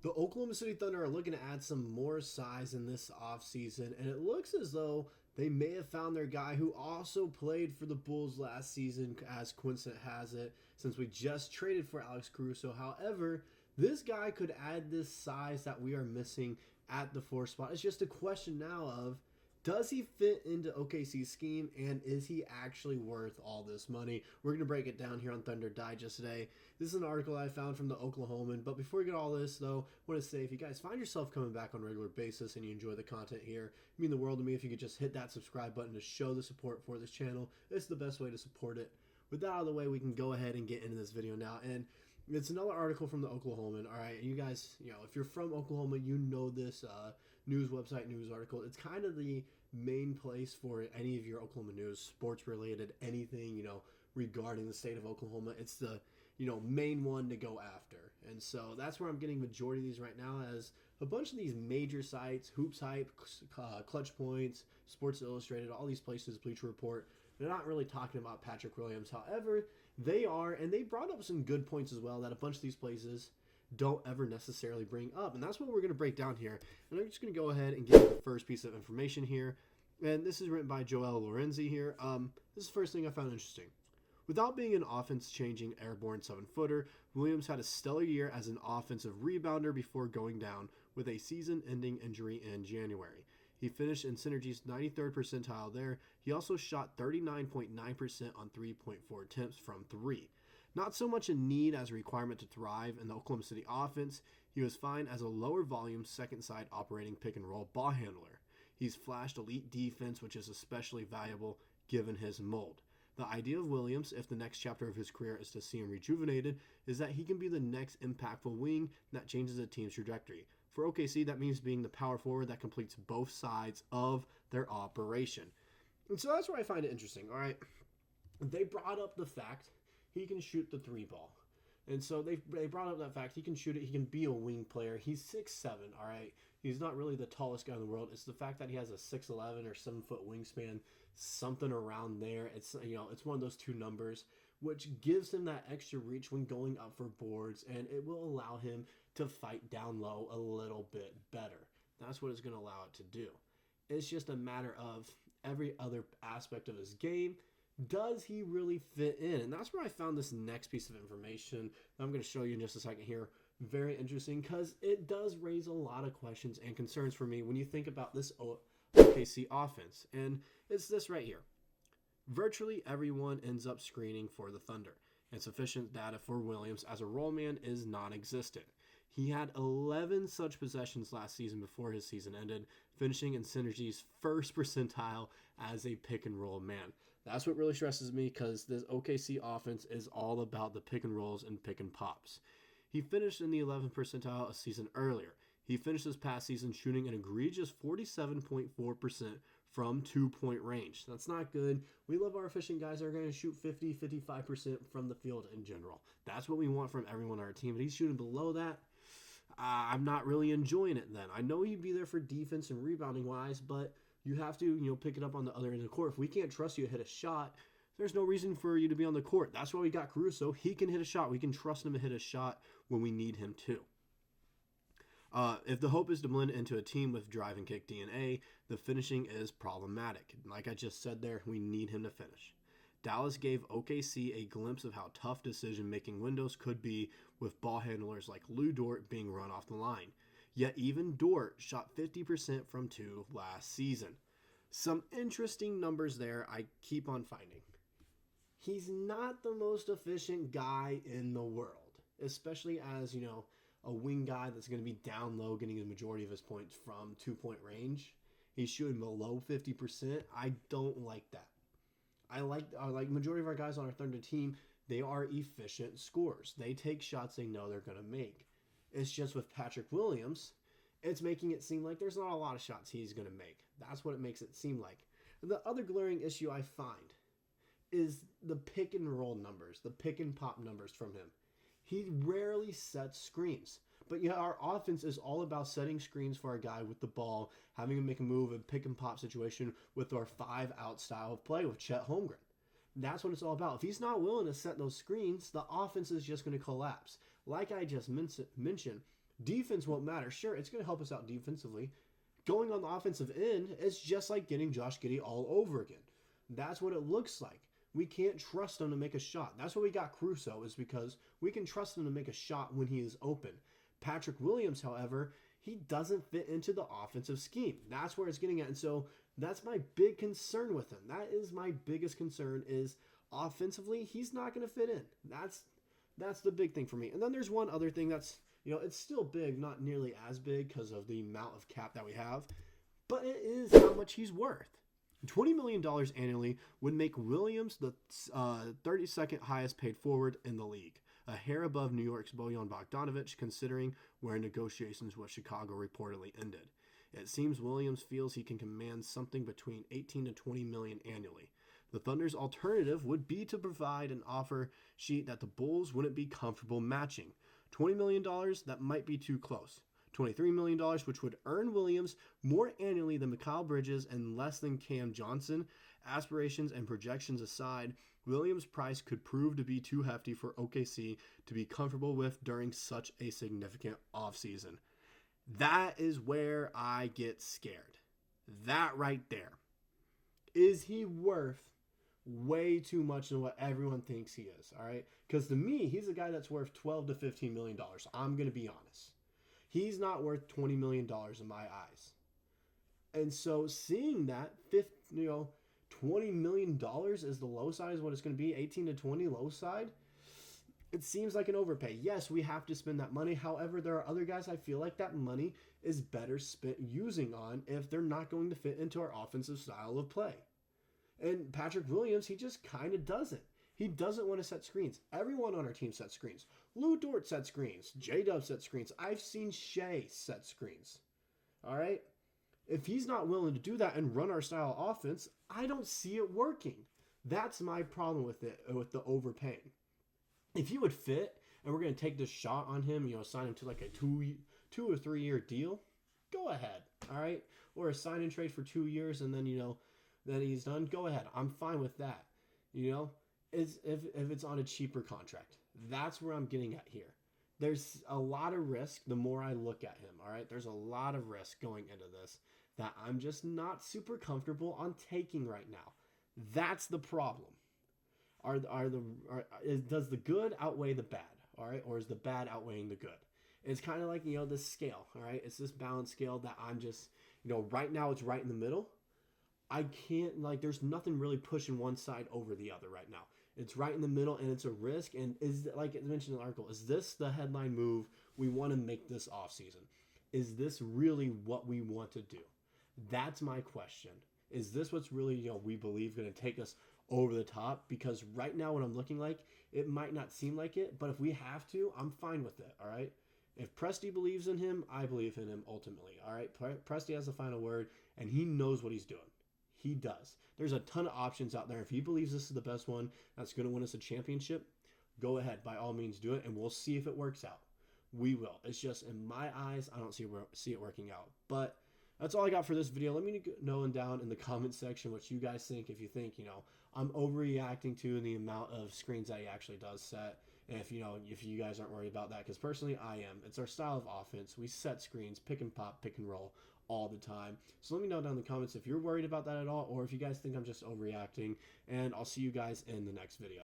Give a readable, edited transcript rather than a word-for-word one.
The Oklahoma City Thunder are looking to add some more size in this offseason, and it looks as though they may have found their guy who also played for the Bulls last season, as coincidence has it, since we just traded for Alex Caruso. However, this guy could add this size that we are missing at the 4 spot. It's just a question now of, does he fit into OKC's scheme, and is he actually worth all this money? We're going to break it down here on Thunder Digest today. This is an article I found from the Oklahoman, but before we get all this, though, I want to say if you guys find yourself coming back on a regular basis and you enjoy the content here, it mean the world to me if you could just hit that subscribe button to show the support for this channel. It's the best way to support it. With that out of the way, we can go ahead and get into this video now. And it's another article from the Oklahoman. All right, you guys, if you're from Oklahoma, you know this news website, news article. It's kind of the main place for any of your Oklahoma news, sports related, anything, regarding the state of Oklahoma. It's the, main one to go after. And so that's where I'm getting majority of these right now, as a bunch of these major sites, Hoops Hype, Clutch Points, Sports Illustrated, all these places, Bleacher Report, they're not really talking about Patrick Williams. However, they are, and they brought up some good points as well that a bunch of these places don't ever necessarily bring up. And that's what we're going to break down here. And I'm just going to go ahead and give you the first piece of information here. And this is written by Joel Lorenzi here. This is the first thing I found interesting. Without being an offense-changing airborne 7-footer, Williams had a stellar year as an offensive rebounder before going down with a season-ending injury in January. He finished in Synergy's 93rd percentile there. He also shot 39.9% on 3.4 attempts from 3. Not so much a need as a requirement to thrive in the Oklahoma City offense, he was fine as a lower volume second side operating pick and roll ball handler. He's flashed elite defense, which is especially valuable given his mold. The idea of Williams, if the next chapter of his career is to see him rejuvenated, is that he can be the next impactful wing that changes a team's trajectory. For OKC, that means being the power forward that completes both sides of their operation. And so that's where I find it interesting, all right? They brought up the fact he can shoot the 3 ball. And so they brought up that fact he can shoot it, he can be a wing player. He's 6'7", all right? He's not really the tallest guy in the world. It's the fact that he has a 6'11" or 7-foot wingspan, something around there. It's it's one of those two numbers, which gives him that extra reach when going up for boards, and it will allow him to fight down low a little bit better. That's what it's going to allow it to do. It's just a matter of every other aspect of his game. Does he really fit in? And that's where I found this next piece of information that I'm going to show you in just a second here. Very interesting, because it does raise a lot of questions and concerns for me when you think about this OKC offense. And it's this right here. Virtually everyone ends up screening for the Thunder, and sufficient data for Williams as a roll man is non-existent. He had 11 such possessions last season before his season ended, finishing in Synergy's first percentile as a pick and roll man. That's what really stresses me, because this OKC offense is all about the pick and rolls and pick and pops. He finished in the 11th percentile a season earlier. He finished this past season shooting an egregious 47.4% from 2-point range. That's not good. We love our efficient guys that are going to shoot 50, 55% from the field in general. That's what we want from everyone on our team. But he's shooting below that. I'm not really enjoying it then. I know he'd be there for defense and rebounding wise, but you have to, pick it up on the other end of the court. If we can't trust you to hit a shot, there's no reason for you to be on the court. That's why we got Caruso. He can hit a shot. We can trust him to hit a shot when we need him to. If the hope is to blend into a team with drive and kick DNA, the finishing is problematic. Like I just said there, we need him to finish. Dallas gave OKC a glimpse of how tough decision-making windows could be with ball handlers like Lou Dort being run off the line. Yet even Dort shot 50% from 2 last season. Some interesting numbers there I keep on finding. He's not the most efficient guy in the world, especially as, a wing guy that's going to be down low, getting the majority of his points from 2-point range. He's shooting below 50%. I don't like that. I like majority of our guys on our Thunder team, they are efficient scorers. They take shots they know they're going to make. It's just with Patrick Williams, it's making it seem like there's not a lot of shots he's going to make. That's what it makes it seem like. And the other glaring issue I find is the pick and roll numbers, the pick and pop numbers from him. He rarely sets screens. But our offense is all about setting screens for our guy with the ball, having him make a move, and pick and pop situation with our 5-out style of play with Chet Holmgren. That's what it's all about. If he's not willing to set those screens, the offense is just going to collapse. Like I just mentioned, Defense won't matter. Sure, it's going to help us out defensively. Going on the offensive end is just like getting Josh Giddey all over again. That's what it looks like. We can't trust him to make a shot. That's why we got Caruso, is because we can trust him to make a shot when he is open. Patrick Williams, however, he doesn't fit into the offensive scheme. That's where it's getting at. And so that's my big concern with him. That is my biggest concern, is offensively, he's not going to fit in. That's the big thing for me. And then there's one other thing that's, it's still big, not nearly as big because of the amount of cap that we have, but it is how much he's worth. $20 million annually would make Williams the 32nd highest paid forward in the league, a hair above New York's Bojan Bogdanovic, considering where negotiations with Chicago reportedly ended. It seems Williams feels he can command something between 18 to 20 million annually. The Thunder's alternative would be to provide an offer sheet that the Bulls wouldn't be comfortable matching. $20 million, that might be too close. $23 million, which would earn Williams more annually than Mikal Bridges and less than Cam Johnson. Aspirations and projections aside, Williams' price could prove to be too hefty for OKC to be comfortable with during such a significant offseason. That is where I get scared. That right there. Is he worth way too much than what everyone thinks he is? All right? Because to me, he's a guy that's worth $12 to $15 million. I'm going to be honest. He's not worth $20 million in my eyes. And so seeing that, $20 million is the low side, is what it's going to be, 18 to 20 low side, it seems like an overpay. Yes, we have to spend that money. However, there are other guys I feel like that money is better spent using on if they're not going to fit into our offensive style of play. And Patrick Williams, he just kind of doesn't. He doesn't want to set screens. Everyone on our team sets screens. Lou Dort set screens. J-Dub set screens. I've seen Shai set screens. All right? If he's not willing to do that and run our style offense, I don't see it working. That's my problem with it, with the overpaying. If he would fit, and we're going to take this shot on him, sign him to like a 2 or 3 year deal, go ahead. All right? Or a sign and trade for 2 years, and then, then he's done, go ahead. I'm fine with that. If it's on a cheaper contract. That's where I'm getting at here. There's a lot of risk the more I look at him, all right? There's a lot of risk going into this that I'm just not super comfortable on taking right now. That's the problem. Does the good outweigh the bad, all right? Or is the bad outweighing the good? It's kind of like, this scale, all right? It's this balance scale that I'm just, right now it's right in the middle. I can't, there's nothing really pushing one side over the other right now. It's right in the middle, and it's a risk. And is, like it mentioned in the article, is this the headline move we want to make this offseason? Is this really what we want to do? That's my question. Is this what's really, we believe going to take us over the top? Because right now what I'm looking like, it might not seem like it, but if we have to, I'm fine with it, all right? If Presti believes in him, I believe in him ultimately, all right? Presti has the final word, and he knows what he's doing. He does. There's a ton of options out there. If he believes this is the best one that's going to win us a championship, go ahead. By all means, do it, and we'll see if it works out. We will. It's just, in my eyes, I don't see it working out. But that's all I got for this video. Let me know down in the comment section what you guys think. If you think, I'm overreacting to the amount of screens that he actually does set. And if you guys aren't worried about that, because personally I am. It's our style of offense. We set screens, pick and pop, pick and roll all the time. So let me know down in the comments if you're worried about that at all, or if you guys think I'm just overreacting, and I'll see you guys in the next video.